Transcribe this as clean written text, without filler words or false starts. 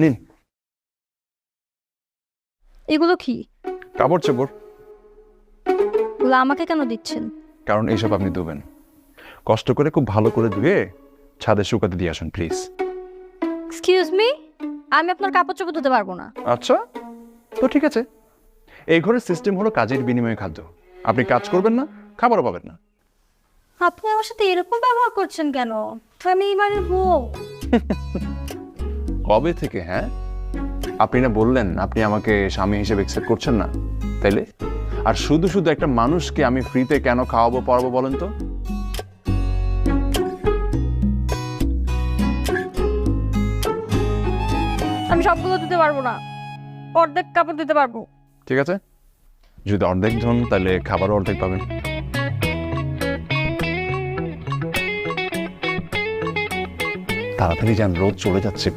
নিন। এগুলো কি? কাপড় চোপড়। এগুলো আমাকে কেন দিচ্ছেন? কারণ এইসব আপনি ধুবেন। কষ্ট করে খুব ভালো করে ধুয়ে ছাদে শুকাতে দিয়ে আসুন প্লিজ। এক্সকিউজ মি, আমি আপনার কাপড় চোপড় ধুতে পারবো না। আচ্ছা, তো ঠিক আছে। এই ঘরের সিস্টেম হলো কাজের বিনিময়ে খাদ্য। আপনি কাজ করবেন না, খাবারও পাবেন না। আপনি আমার সাথে এরকম ব্যবহার করছেন কেন? আমি মানে বউ। কবে থেকে? হ্যাঁ, আপনি না বললেন আপনি আমাকে স্বামী হিসেবে অ্যাকসেপ্ট করছেন না, তাইলে আর শুধু শুধু একটা মানুষকে আমি ফ্রিতে কেন খাওয়াবো পড়াবো বলেন তো? আমি সবগুলো দিতে পারবো না, অর্ধেক কাপড় দিতে পারবো। ঠিক আছে, যদি অর্ধেক ধন তাহলে খাবারও অর্ধেক পাবেন। তাড়াতাড়ি যান, রোদ চলে যাচ্ছে।